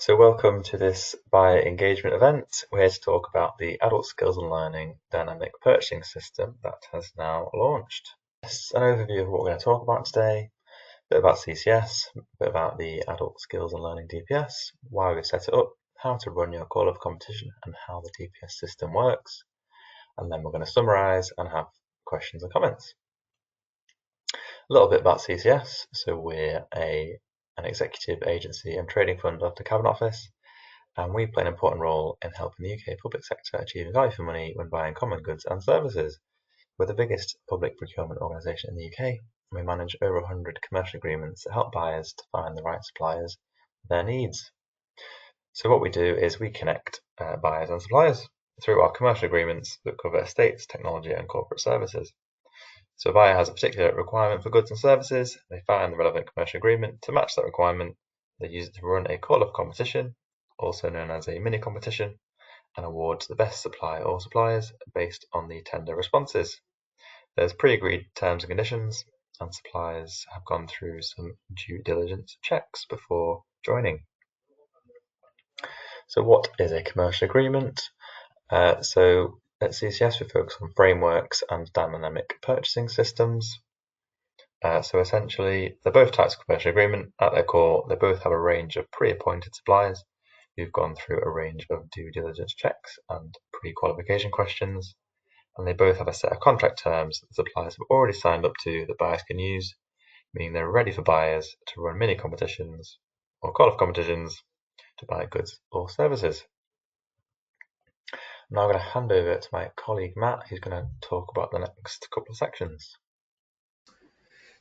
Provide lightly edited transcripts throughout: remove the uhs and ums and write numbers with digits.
So welcome to this buyer engagement event. We're here to talk about the Adult Skills and Learning Dynamic Purchasing System that has now launched. It's an overview of what we're going to talk about today, a bit about CCS, a bit about the Adult Skills and Learning DPS, why we set it up, how to run your call of competition and how the DPS system works. And then we're going to summarise and have questions and comments. A little bit about CCS. So we're an executive agency and trading fund of the Cabinet Office, and we play an important role in helping the UK public sector achieve value for money when buying common goods and services. We're the biggest public procurement organisation in the UK, and we manage over 100 commercial agreements that help buyers to find the right suppliers for their needs. So what we do is we connect buyers and suppliers through our commercial agreements that cover estates, technology and corporate services. So a buyer has a particular requirement for goods and services, they find the relevant commercial agreement to match that requirement, they use it to run a call of competition, also known as a mini competition, and awards the best supplier or suppliers based on the tender responses. There's pre-agreed terms and conditions, and suppliers have gone through some due diligence checks before joining. So what is a commercial agreement? So at CCS we focus on frameworks and dynamic purchasing systems. So essentially, they're both types of commercial agreement. At their core, they both have a range of pre-appointed suppliers who've gone through a range of due diligence checks and pre-qualification questions, and they both have a set of contract terms that suppliers have already signed up to that buyers can use, meaning they're ready for buyers to run mini competitions or call-off competitions to buy goods or services. Now I'm going to hand over to my colleague Matt, who's going to talk about the next couple of sections.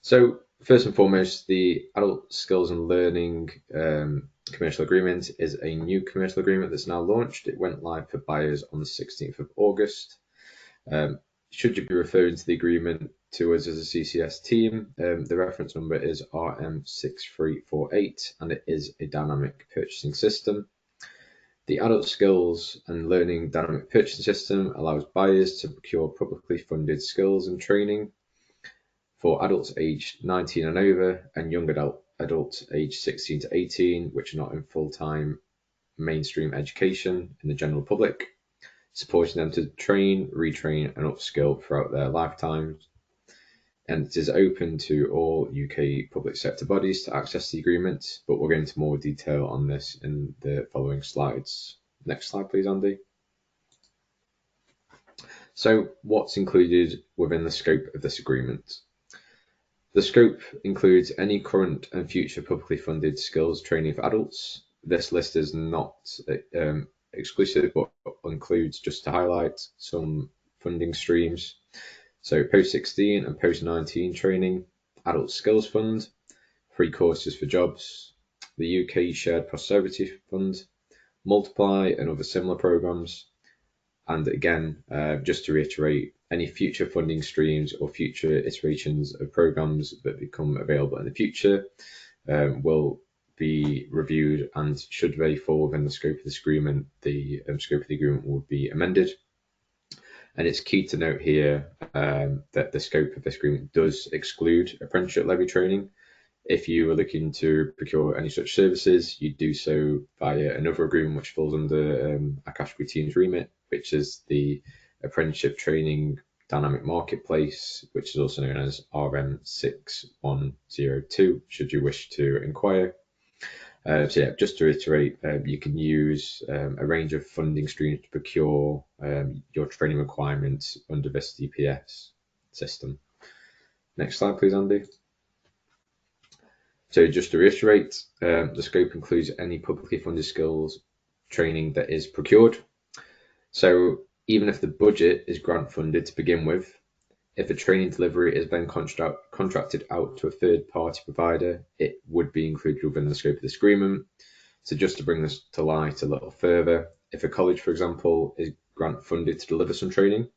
So first and foremost, the Adult Skills and Learning Commercial Agreement is a new commercial agreement that's now launched. It went live for buyers on the 16th of August. Should you be referring to the agreement to us as a CCS team, the reference number is RM6348 and it is a dynamic purchasing system. The Adult Skills and Learning Dynamic Purchasing System allows buyers to procure publicly funded skills and training for adults aged 19 and over and young adults aged 16 to 18, which are not in full-time mainstream education in the general public, supporting them to train, retrain and upskill throughout their lifetimes. And it is open to all UK public sector bodies to access the agreement, but we'll go into more detail on this in the following slides. Next slide, please, Andy. So what's included within the scope of this agreement? The scope includes any current and future publicly funded skills training for adults. This list is not exclusive, but includes, just to highlight, some funding streams. So post-16 and post-19 training, Adult Skills Fund, free courses for jobs, the UK Shared Prosperity Fund, Multiply and other similar programs. And again, just to reiterate, any future funding streams or future iterations of programs that become available in the future will be reviewed, and should they fall within the scope of this agreement, the scope of the agreement will be amended. And it's key to note here that the scope of this agreement does exclude apprenticeship levy training. If you are looking to procure any such services, you do so via another agreement which falls under a category team's remit, which is the Apprenticeship Training Dynamic Marketplace, which is also known as RM6102, should you wish to inquire. So yeah, just to reiterate, you can use a range of funding streams to procure your training requirements under this DPS system. Next slide, please, Andy. So just to reiterate, the scope includes any publicly funded skills training that is procured. So even if the budget is grant funded to begin with, if a training delivery is then contracted out to a third party provider, it would be included within the scope of this agreement. So just to bring this to light a little further, if a college, for example, is grant funded to deliver some training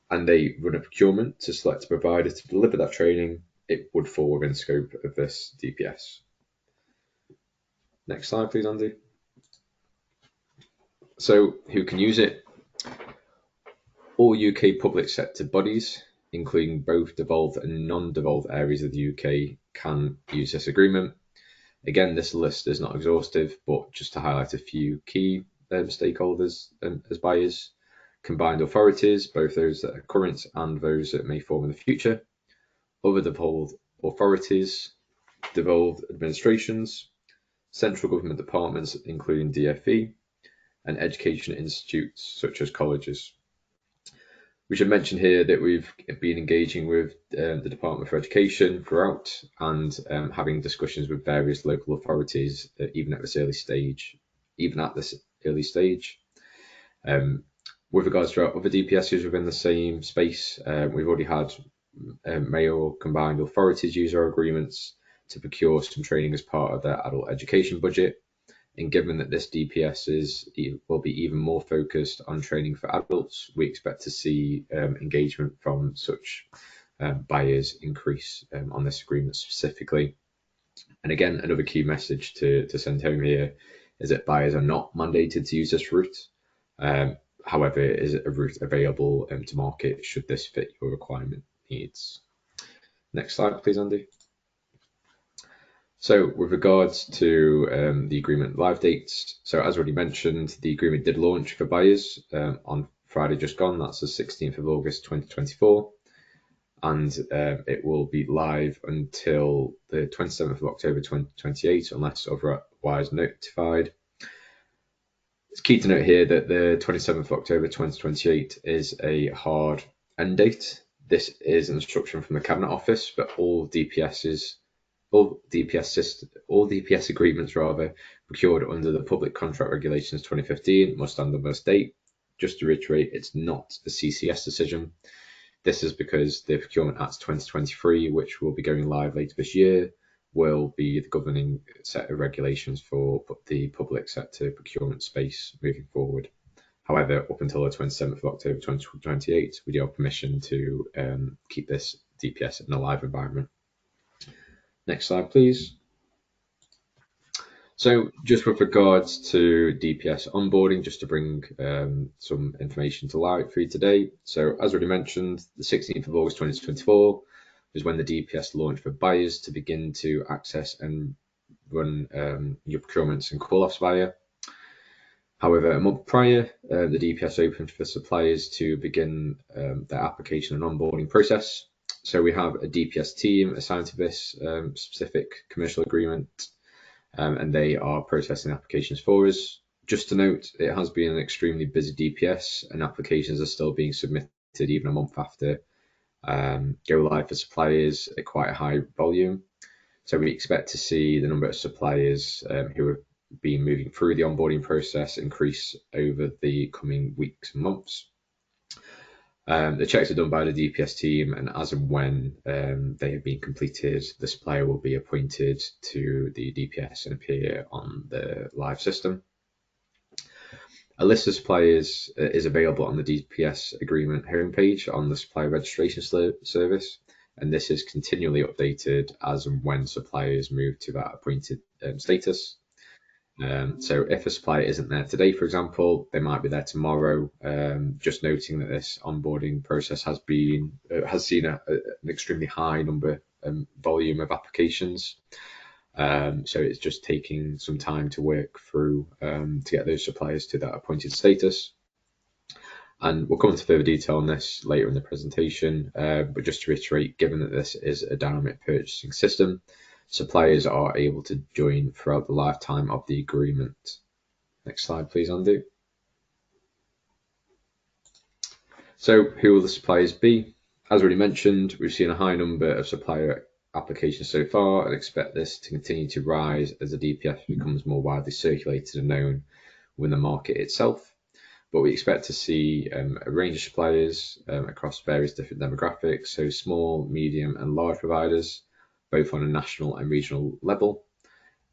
and they run a procurement to select a provider to deliver that training, it would fall within the scope of this DPS. Next slide, please, Andy. So who can use it? All UK public sector bodies, including both devolved and non-devolved areas of the UK, can use this agreement. Again, this list is not exhaustive, but just to highlight a few key stakeholders as buyers: combined authorities, both those that are current and those that may form in the future; other devolved authorities, devolved administrations; central government departments, including DfE; and education institutes such as colleges. We should mention here that we've been engaging with the Department for Education throughout, and having discussions with various local authorities, even at this early stage. With regards to our other DPSs within the same space, we've already had mayoral combined authorities use our agreements to procure some training as part of their adult education budget. And given that this DPS will be even more focused on training for adults, we expect to see engagement from such buyers increase on this agreement specifically. And again, another key message to send home here is that buyers are not mandated to use this route. However, it is a route available to market should this fit your requirement needs. Next slide, please, Andy. So with regards to the agreement live dates, so as already mentioned, the agreement did launch for buyers on Friday just gone. That's the 16th of August 2024. And it will be live until the 27th of October 2028, unless otherwise notified. It's key to note here that the 27th of October 2028 is a hard end date. This is an instruction from the Cabinet Office, but all DPS agreements procured under the Public Contract Regulations 2015 must stand on this date. Just to reiterate, it's not a CCS decision. This is because the Procurement Act 2023, which will be going live later this year, will be the governing set of regulations for the public sector procurement space moving forward. However, up until the 27th of October 2028, we do have permission to keep this DPS in a live environment. Next slide, please. So just with regards to DPS onboarding, just to bring some information to light for you today. So as already mentioned, the 16th of August 2024 is when the DPS launched for buyers to begin to access and run your procurements and call-offs via. However, a month prior, the DPS opened for suppliers to begin their application and onboarding process. So we have a DPS team assigned to this specific commercial agreement, and they are processing applications for us. Just to note, it has been an extremely busy DPS, and applications are still being submitted even a month after go live for suppliers at quite a high volume. So we expect to see the number of suppliers who have been moving through the onboarding process increase over the coming weeks and months. The checks are done by the DPS team, and as and when they have been completed, the supplier will be appointed to the DPS and appear on the live system. A list of suppliers is available on the DPS agreement homepage on the supplier registration service, and this is continually updated as and when suppliers move to that appointed status. So if a supplier isn't there today, for example, they might be there tomorrow. Just noting that this onboarding process has seen an extremely high number volume of applications. So it's just taking some time to work through to get those suppliers to that appointed status. And we'll come into further detail on this later in the presentation. But just to reiterate, given that this is a dynamic purchasing system, suppliers are able to join throughout the lifetime of the agreement. Next slide, please, Andy. So who will the suppliers be? As already mentioned, we've seen a high number of supplier applications so far and expect this to continue to rise as the DPS becomes more widely circulated and known within the market itself. But we expect to see a range of suppliers across various different demographics, so small, medium and large providers, both on a national and regional level.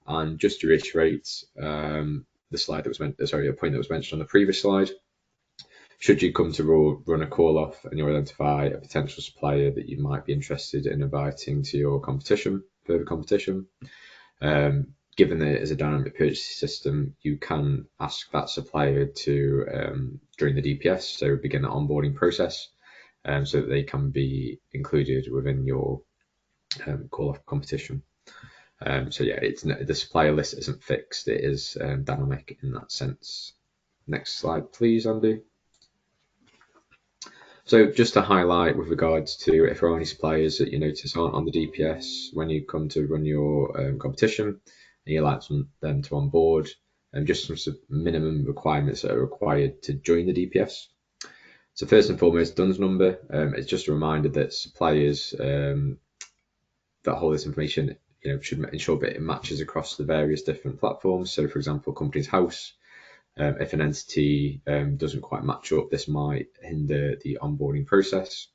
And just to reiterate a point that was mentioned on the previous slide, should you come to run a call off and you identify a potential supplier that you might be interested in inviting to your further competition, given that it is a dynamic purchasing system, you can ask that supplier to join the DPS, so begin the onboarding process, so that they can be included within your call-off competition. So yeah, the supplier list isn't fixed, it is dynamic in that sense. Next slide, please, Andy. So just to highlight with regards to if there are any suppliers that you notice aren't on the DPS when you come to run your competition and you'd like them to onboard, and just some minimum requirements that are required to join the DPS. So first and foremost, DUNS number. It's just a reminder that suppliers that hold this information should ensure that it matches across the various different platforms. So for example, Companies House, if an entity doesn't quite match up, this might hinder the onboarding process.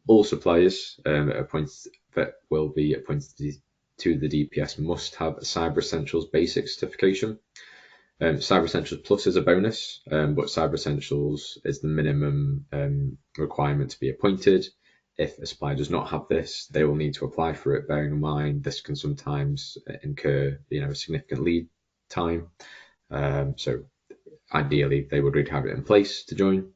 All suppliers that will be appointed to the DPS must have a Cyber Essentials basic certification. Cyber Essentials Plus is a bonus, but Cyber Essentials is the minimum requirement to be appointed. If a supplier does not have this, they will need to apply for it, bearing in mind this can sometimes incur a significant lead time. So ideally, they would have it in place to join.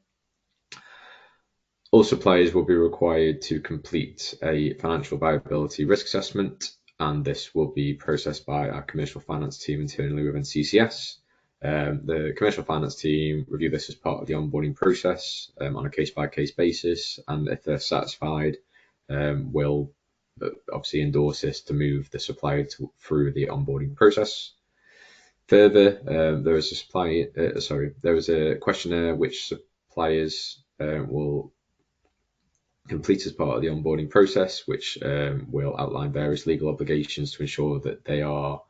All suppliers will be required to complete a financial viability risk assessment, and this will be processed by our commercial finance team internally within CCS. The commercial finance team review this as part of the onboarding process on a case-by-case basis, and if they're satisfied, will obviously endorse this to move the supplier through the onboarding process. Further, there is a questionnaire which suppliers will complete as part of the onboarding process, which will outline various legal obligations to ensure that they are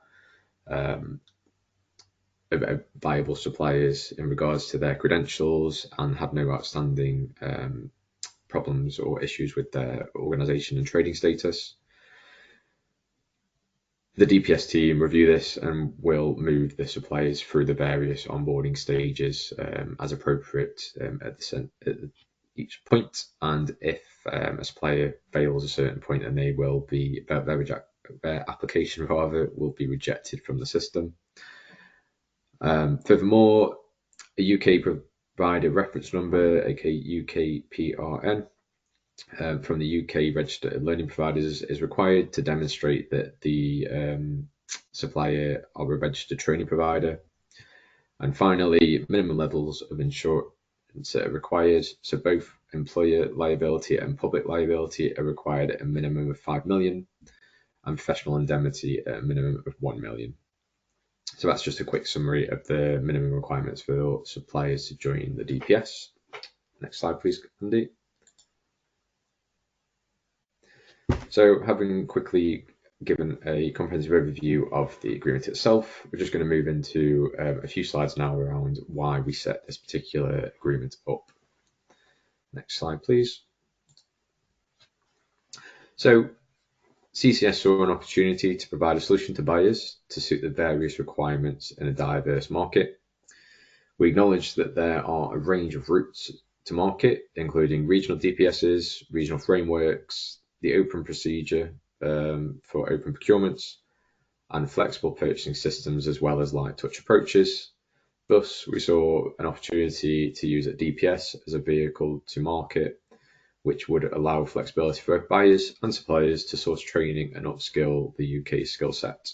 viable suppliers in regards to their credentials and have no outstanding problems or issues with their organisation and trading status. The DPS team review this and will move the suppliers through the various onboarding stages as appropriate at each point. And if a supplier fails a certain point, then they will be their application will be rejected from the system. Furthermore, a UK provider reference number, aka UKPRN, from the UK registered learning providers is required to demonstrate that the supplier are a registered training provider. And finally, minimum levels of insurance are required. So both employer liability and public liability are required at a minimum of 5 million and professional indemnity at a minimum of 1 million. So that's just a quick summary of the minimum requirements for suppliers to join the DPS. Next slide, please, Andy. So having quickly given a comprehensive overview of the agreement itself, we're just going to move into a few slides now around why we set this particular agreement up. Next slide, please. So CCS saw an opportunity to provide a solution to buyers to suit the various requirements in a diverse market. We acknowledge that there are a range of routes to market, including regional DPSs, regional frameworks, the open procedure for open procurements, and flexible purchasing systems, as well as light touch approaches. Thus, we saw an opportunity to use a DPS as a vehicle to market, which would allow flexibility for buyers and suppliers to source training and upskill the UK skill set.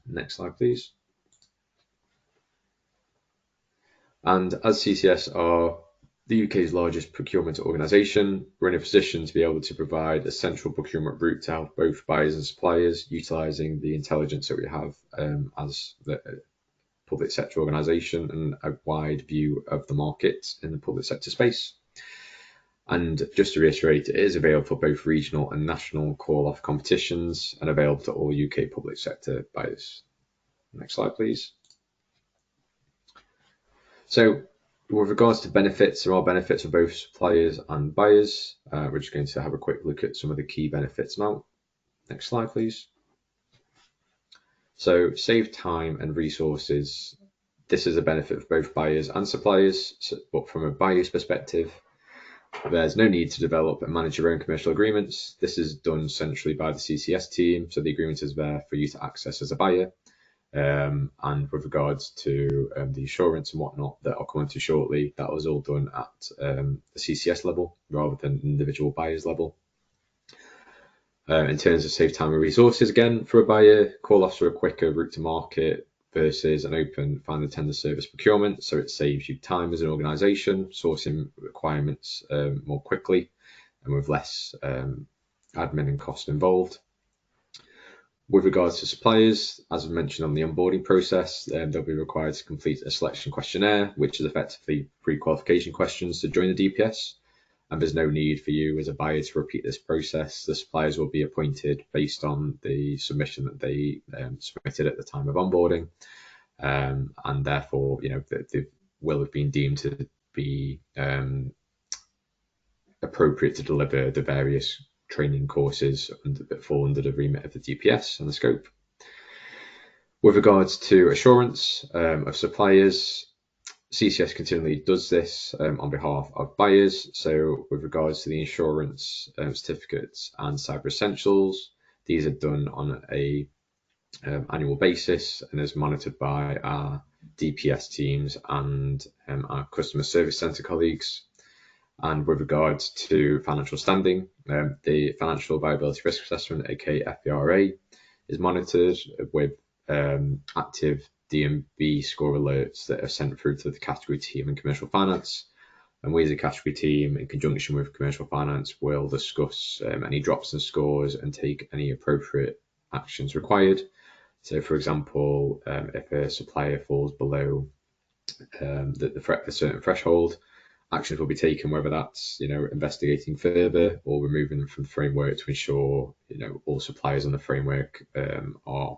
Next slide, please. And as CCS are the UK's largest procurement organisation, we're in a position to be able to provide a central procurement route to help both buyers and suppliers, utilising the intelligence that we have as the public sector organisation and a wide view of the market in the public sector space. And just to reiterate, it is available for both regional and national call-off competitions and available to all UK public sector buyers. Next slide, please. So with regards to benefits, there are benefits for both suppliers and buyers. We're just going to have a quick look at some of the key benefits now. Next slide, please. So save time and resources. This is a benefit for both buyers and suppliers, but from a buyer's perspective, there's no need to develop and manage your own commercial agreements. This is done centrally by the CCS team, so the agreement is there for you to access as a buyer. And with regards to the insurance and whatnot that I'll come into shortly, that was all done at the CCS level rather than individual buyers level. In terms of save time and resources, again, for a buyer, call-offs are a quicker route to market versus an open find the tender service procurement. So it saves you time as an organisation, sourcing requirements more quickly and with less admin and cost involved. With regards to suppliers, as I mentioned on the onboarding process, they'll be required to complete a selection questionnaire, which is effectively pre-qualification questions to join the DPS. And there's no need for you as a buyer to repeat this process. The suppliers will be appointed based on the submission that they submitted at the time of onboarding, and therefore, they will have been deemed to be appropriate to deliver the various training courses that fall under the remit of the DPS and the scope. With regards to assurance of suppliers, CCS continually does this on behalf of buyers. So with regards to the insurance certificates and cyber essentials, these are done on a annual basis and is monitored by our DPS teams and our customer service centre colleagues. And with regards to financial standing, the financial viability risk assessment, aka FVRA, is monitored with active DMB score alerts that are sent through to the category team in commercial finance. And we as a category team, in conjunction with commercial finance, will discuss any drops in scores and take any appropriate actions required. So, for example, if a supplier falls below the certain threshold, actions will be taken, whether that's investigating further or removing them from the framework to ensure all suppliers on the framework are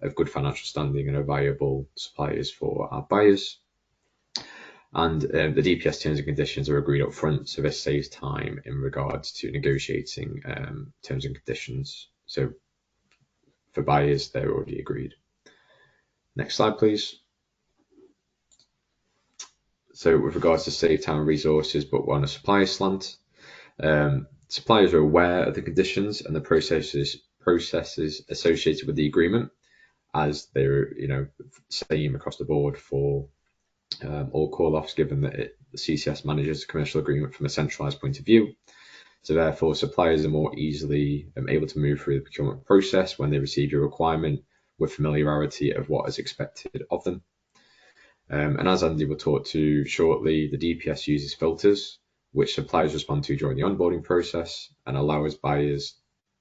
of good financial standing and are viable suppliers for our buyers. And the DPS terms and conditions are agreed up front, so this saves time in regards to negotiating terms and conditions. So for buyers, they're already agreed. Next slide, please. So with regards to save time and resources, but on a supplier slant, suppliers are aware of the conditions and the processes associated with the agreement, as they're same across the board for all call-offs, given that the CCS manages the commercial agreement from a centralised point of view. So therefore, suppliers are more easily able to move through the procurement process when they receive your requirement with familiarity of what is expected of them. And as Andy will talk to shortly, the DPS uses filters, which suppliers respond to during the onboarding process and allows buyers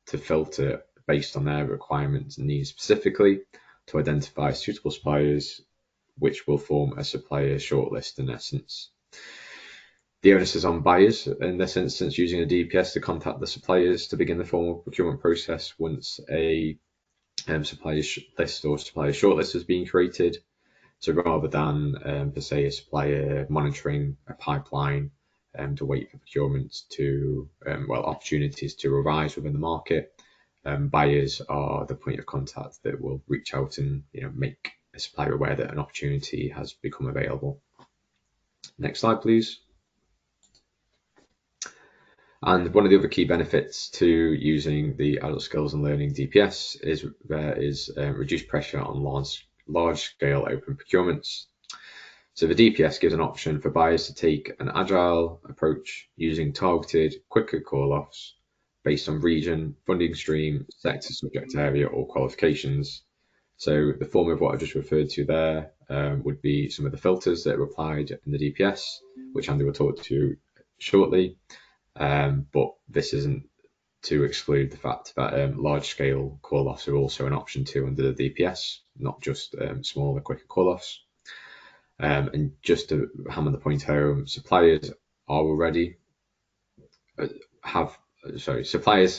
to filter based on their requirements and needs specifically to identify suitable suppliers, which will form a supplier shortlist in essence. The onus is on buyers in this instance using a DPS to contact the suppliers to begin the formal procurement process once a supplier list or supplier shortlist has been created. So rather than, per se, a supplier monitoring a pipeline to wait for procurement to, opportunities to arise within the market, buyers are the point of contact that will reach out and make a supplier aware that an opportunity has become available. Next slide, please. And one of the other key benefits to using the Adult Skills and Learning DPS is reduced pressure on large-scale open procurements. So the DPS gives an option for buyers to take an agile approach using targeted, quicker call-offs based on region, funding stream, sector, subject area, or qualifications. So the form of what I just referred to there would be some of the filters that are applied in the DPS, which Andy will talk to shortly. But this isn't to exclude the fact that large-scale call-offs are also an option too under the DPS, not just smaller, quicker call-offs. And just to hammer the point home, suppliers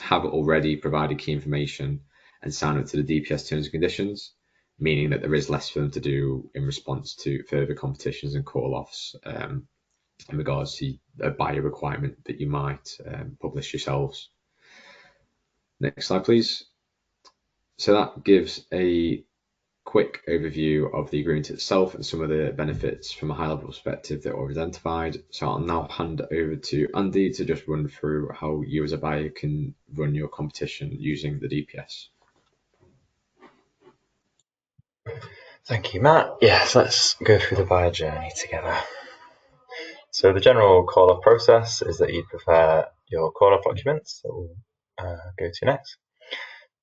have already provided key information and signed up to the DPS terms and conditions, meaning that there is less for them to do in response to further competitions and call-offs in regards to a buyer requirement that you might publish yourselves. Next slide, please. So that gives a quick overview of the agreement itself and some of the benefits from a high-level perspective that were identified. So I'll now hand over to Andy to just run through how you as a buyer can run your competition using the DPS. Thank you, Matt. Yes, let's go through the buyer journey together. So the general call-off process is that you prepare your call-off documents that we'll go to next.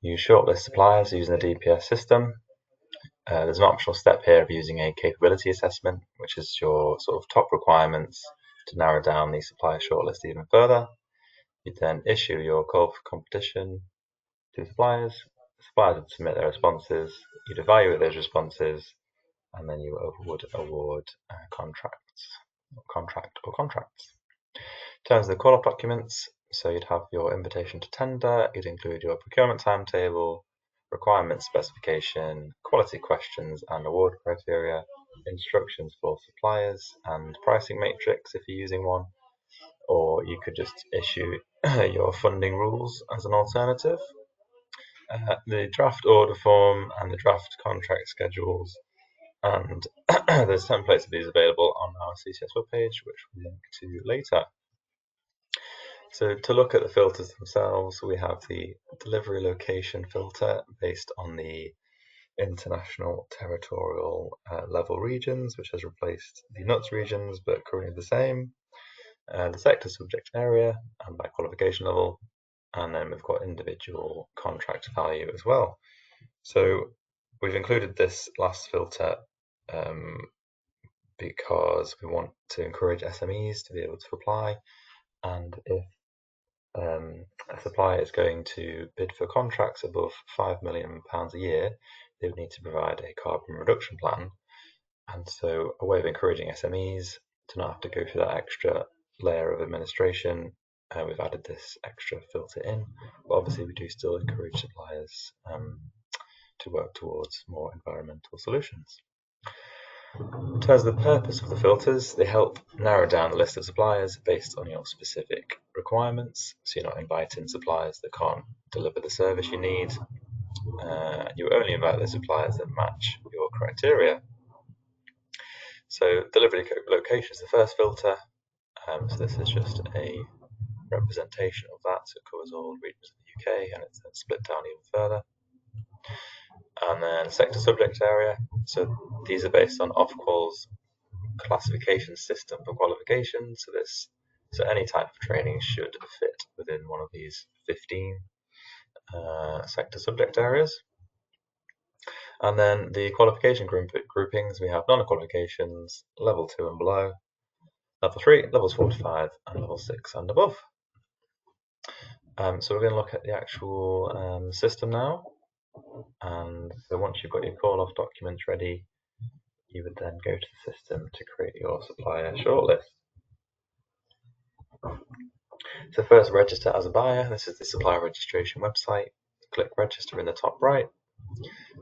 You shortlist suppliers using the DPS system. There's an optional step here of using a capability assessment, which is your sort of top requirements to narrow down the supplier shortlist even further. You then issue your call for competition to suppliers. Suppliers would submit their responses. You'd evaluate those responses, and then you would award contract or contracts. In terms of the call-off documents, so you'd have your invitation to tender, you'd include your procurement timetable, requirement specification, quality questions and award criteria, instructions for suppliers, and pricing matrix if you're using one, or you could just issue your funding rules as an alternative. The draft order form and the draft contract schedules, and there's templates of these available on our CCS webpage, which we'll link to later. So to look at the filters themselves, we have the delivery location filter based on the international territorial level regions, which has replaced the NUTS regions, but currently the same. The sector, subject, area, and by qualification level, and then we've got individual contract value as well. So we've included this last filter because we want to encourage SMEs to be able to apply, and if a supplier is going to bid for contracts above £5 million a year, they would need to provide a carbon reduction plan. And so a way of encouraging SMEs to not have to go through that extra layer of administration, we've added this extra filter in. But obviously we do still encourage suppliers to work towards more environmental solutions. In terms of the purpose of the filters, they help narrow down the list of suppliers based on your specific requirements. So you're not inviting suppliers that can't deliver the service you need. You only invite the suppliers that match your criteria. So delivery location is the first filter. So this is just a representation of that. So it covers all regions of the UK, and it's then split down even further. And then sector subject area. So these are based on Ofqual's classification system for qualifications. So any type of training should fit within one of these 15 sector subject areas. And then the qualification groupings, we have non-qualifications, level 2 and below, level 3, levels 4 to 5, and level 6 and above. So we're going to look at the actual system now. And so once you've got your call-off documents ready, you would then go to the system to create your supplier shortlist. So first, register as a buyer. This is the supplier registration website. Click register in the top right.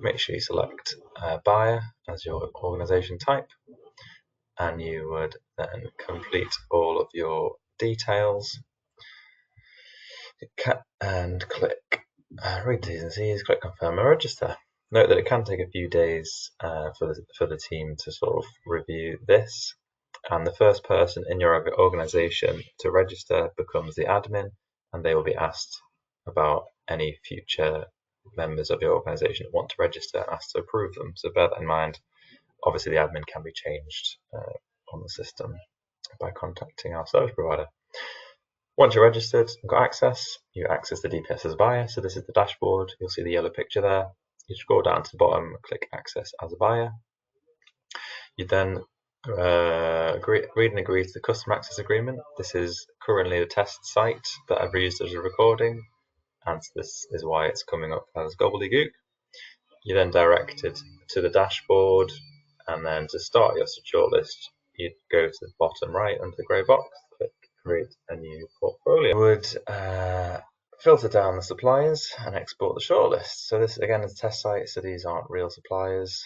Make sure you select buyer as your organization type, and you would then complete all of your details and click read T's and C's, click confirm and register. Note that it can take a few days for the team to sort of review this, and the first person in your organization to register becomes the admin, and they will be asked about any future members of your organization that want to register and asked to approve them. So bear that in mind. Obviously the admin can be changed on the system by contacting our service provider. Once you're registered and got access, you access the DPS as a buyer. So this is the dashboard. You'll see the yellow picture there. You scroll down to the bottom, click access as a buyer. You then read and agree to the customer access agreement. This is currently the test site that I've used as a recording, and this is why it's coming up as gobbledygook. You're then directed to the dashboard, and then to start your shortlist, you'd go to the bottom right under the grey box, click create a new portfolio. You would filter down the suppliers and export the shortlist. So this again is a test site, so these aren't real suppliers.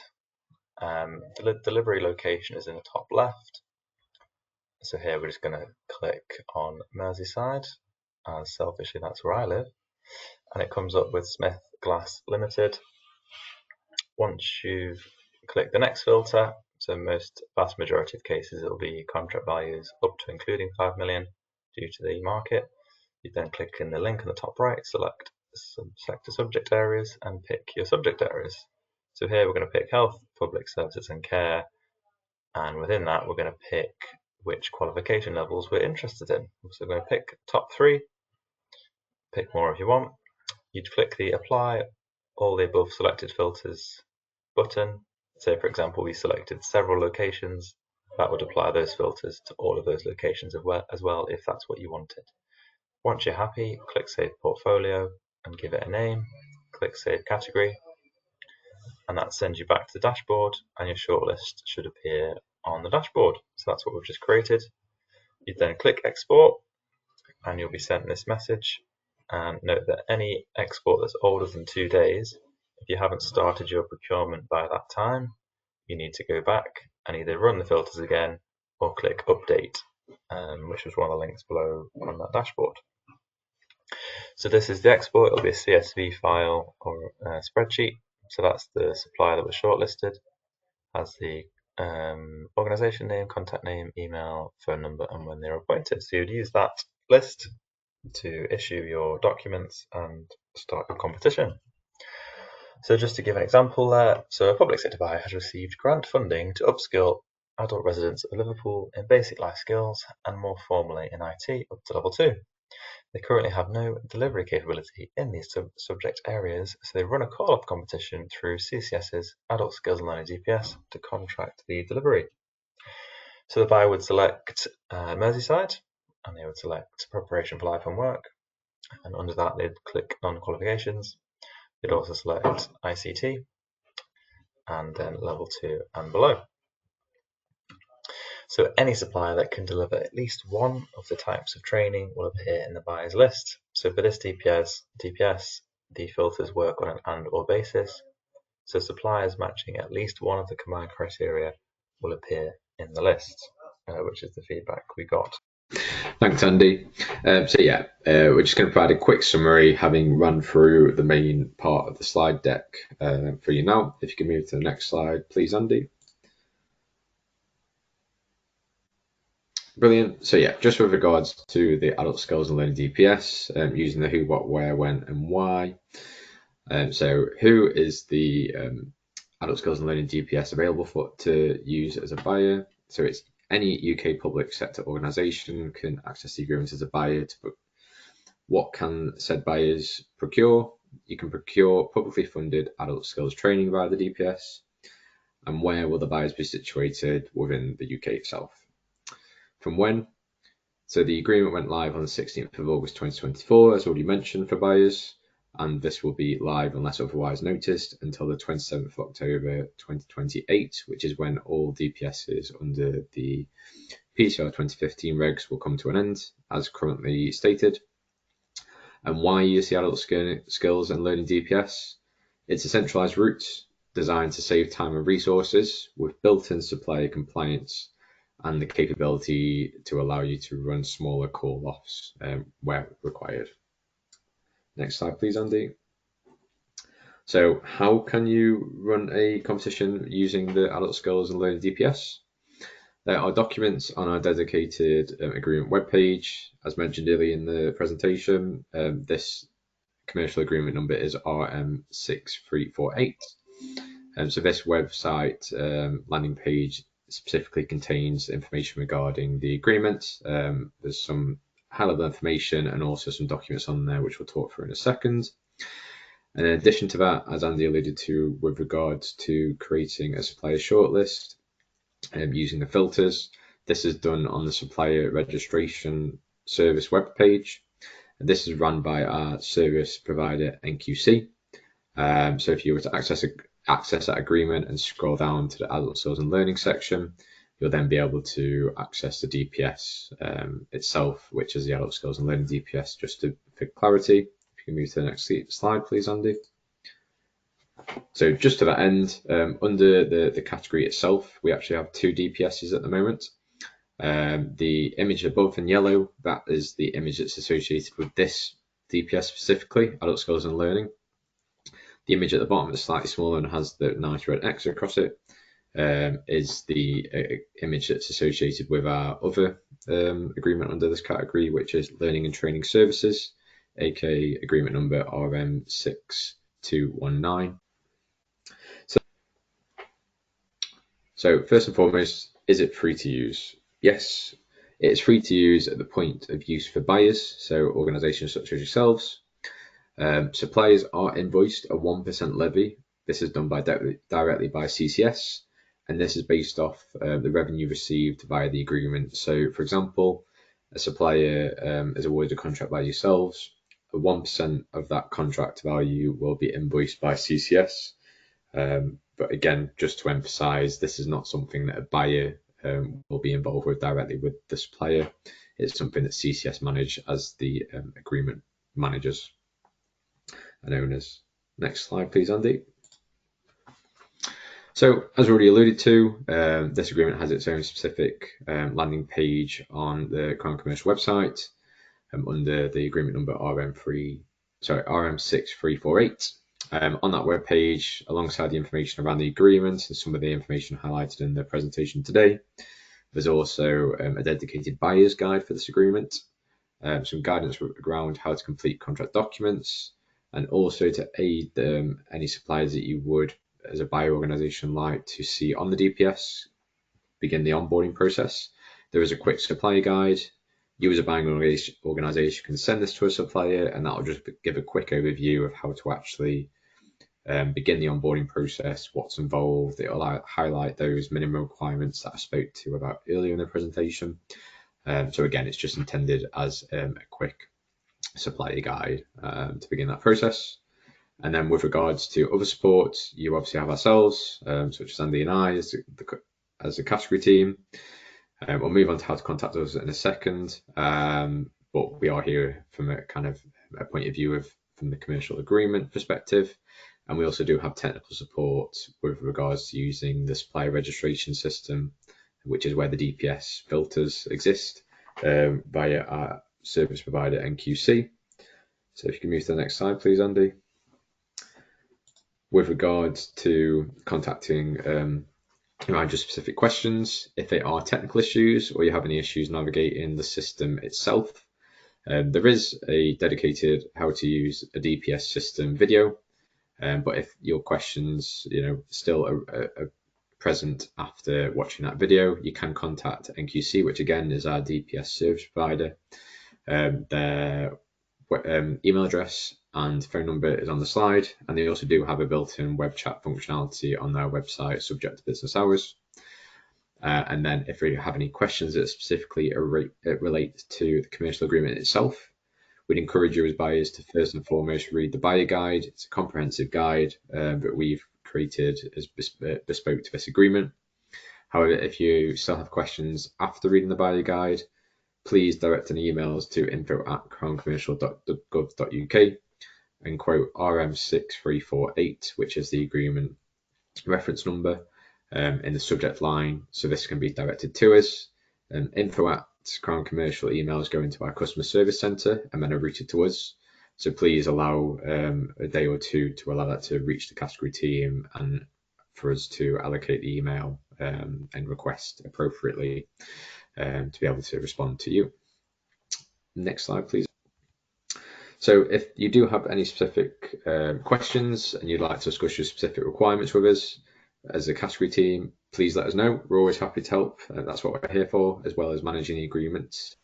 The delivery location is in the top left. So here we're just going to click on Merseyside, as selfishly that's where I live, and it comes up with Smith Glass Limited. Once you've clicked the next filter, so vast majority of cases it will be contract values up to including 5 million due to the market. You then click in the link in the top right, select some sector subject areas and pick your subject areas. So here we're going to pick health, public services and care, and within that we're going to pick which qualification levels we're interested in. So we're going to pick top 3, pick more if you want, you'd click the Apply all the above selected filters button. Say, for example, we selected several locations, that would apply those filters to all of those locations as well, if that's what you wanted. Once you're happy, click Save Portfolio and give it a name. Click Save Category, and that sends you back to the dashboard, and your shortlist should appear on the dashboard. So that's what we've just created. You then click Export, and you'll be sent this message. And note that any export that's older than 2 days, if you haven't started your procurement by that time, you need to go back and either run the filters again or click Update, which was one of the links below on that dashboard. So this is the export. It'll be a CSV file or a spreadsheet. So that's the supplier that was shortlisted. Has the organization name, contact name, email, phone number, and when they're appointed. So you'd use that list to issue your documents and start your competition. So just to give an example there, so a public sector buyer has received grant funding to upskill adult residents of Liverpool in basic life skills and more formally in IT up to level 2. They currently have no delivery capability in these subject areas, so they run a call-off competition through CCS's Adult Skills and Learning DPS to contract the delivery. So the buyer would select Merseyside, and they would select Preparation for Life and Work, and under that they'd click on Qualifications. They'd also select ICT, and then level 2 and below. So any supplier that can deliver at least one of the types of training will appear in the buyer's list. So for this DPS, the filters work on an and/or basis. So suppliers matching at least one of the combined criteria will appear in the list, which is the feedback we got. Thanks, Andy. We're just going to provide a quick summary, having run through the main part of the slide deck for you now. If you can move to the next slide, please, Andy. Brilliant. So yeah, just with regards to the Adult Skills and Learning DPS, using the who, what, where, when, and why. So who is the Adult Skills and Learning DPS available for to use as a buyer? So it's any UK public sector organisation can access the agreement as a buyer. What can said buyers procure? You can procure publicly funded adult skills training via the DPS. And where will the buyers be situated within the UK itself? From when? So the agreement went live on the 16th of August 2024, as already mentioned, for buyers, and this will be live unless otherwise noticed until the 27th of October 2028, which is when all DPSs under the PCR 2015 regs will come to an end, as currently stated. And why use the Adult Skills and Learning DPS? It's a centralised route designed to save time and resources with built-in supplier compliance and the capability to allow you to run smaller call-offs where required. Next slide, please, Andy. So how can you run a competition using the Adult Skills and Learning DPS? There are documents on our dedicated agreement webpage. As mentioned earlier in the presentation, this commercial agreement number is RM6348. So this website landing page specifically contains information regarding the agreement. There's some high-level information and also some documents on there which we'll talk through in a second. And in addition to that, as Andy alluded to with regards to creating a supplier shortlist using the filters, this is done on the supplier registration service webpage. And this is run by our service provider NQC. So if you were to access that agreement and scroll down to the Adult Skills and Learning section, you'll then be able to access the DPS itself, which is the Adult Skills and Learning DPS, just for clarity. If you can move to the next slide, please, Andy. So just to that end, under the category itself, we actually have 2 DPSs at the moment. The image above in yellow, that is the image that's associated with this DPS specifically, Adult Skills and Learning. The image at the bottom is slightly smaller and has the nice red X across it, is the image that's associated with our other agreement under this category, which is Learning and Training Services, aka agreement number RM6219. So first and foremost, is it free to use? Yes, it's free to use at the point of use for buyers, so organisations such as yourselves. Suppliers are invoiced a 1% levy. This is done directly by CCS, and this is based off the revenue received via the agreement. So, for example, a supplier is awarded a contract by yourselves. 1% of that contract value will be invoiced by CCS. But again, just to emphasize, this is not something that a buyer will be involved with directly with the supplier. It's something that CCS manage as the agreement managers and owners. Next slide, please, Andy. So, as already alluded to, this agreement has its own specific landing page on the Crown Commercial website under the agreement number RM6348. On that web page, alongside the information around the agreement and some of the information highlighted in the presentation today, there's also a dedicated buyer's guide for this agreement, some guidance around how to complete contract documents, and also to aid any suppliers that you would, as a buyer organisation, like to see on the DPS begin the onboarding process. There is a quick supplier guide. You as a buying organisation can send this to a supplier, and that will just give a quick overview of how to actually begin the onboarding process, what's involved. It will highlight those minimum requirements that I spoke to about earlier in the presentation. So again, it's just intended as a quick supplier guide to begin that process. And then with regards to other support, you obviously have ourselves, such as Andy and I, as a category team. We'll move on to how to contact us in a second, but we are here from a kind of a point of view from the commercial agreement perspective. And we also do have technical support with regards to using the supplier registration system, which is where the DPS filters exist via our service provider NQC. So if you can move to the next slide, please, Andy. With regards to contacting around your specific questions, if they are technical issues or you have any issues navigating the system itself, there is a dedicated how to use a DPS system video. But if your questions, still are present after watching that video, you can contact NQC, which again is our DPS service provider. Their email address and phone number is on the slide, and they also do have a built-in web chat functionality on their website, subject to business hours. And then if you have any questions that specifically relate to the commercial agreement itself, we'd encourage you as buyers to first and foremost read the buyer guide. It's a comprehensive guide that we've created as bespoke to this agreement. However, if you still have questions after reading the buyer guide, please direct any emails to info@crowncommercial.gov.uk and quote RM6348, which is the agreement reference number, in the subject line, so this can be directed to us. Info@Crown Commercial emails go into our customer service centre and then are routed to us. So please allow a day or two to allow that to reach the category team and for us to allocate the email and request appropriately to be able to respond to you. Next slide, please. So if you do have any specific questions and you'd like to discuss your specific requirements with us as a category team, please let us know. We're always happy to help. That's what we're here for, as well as managing the agreements.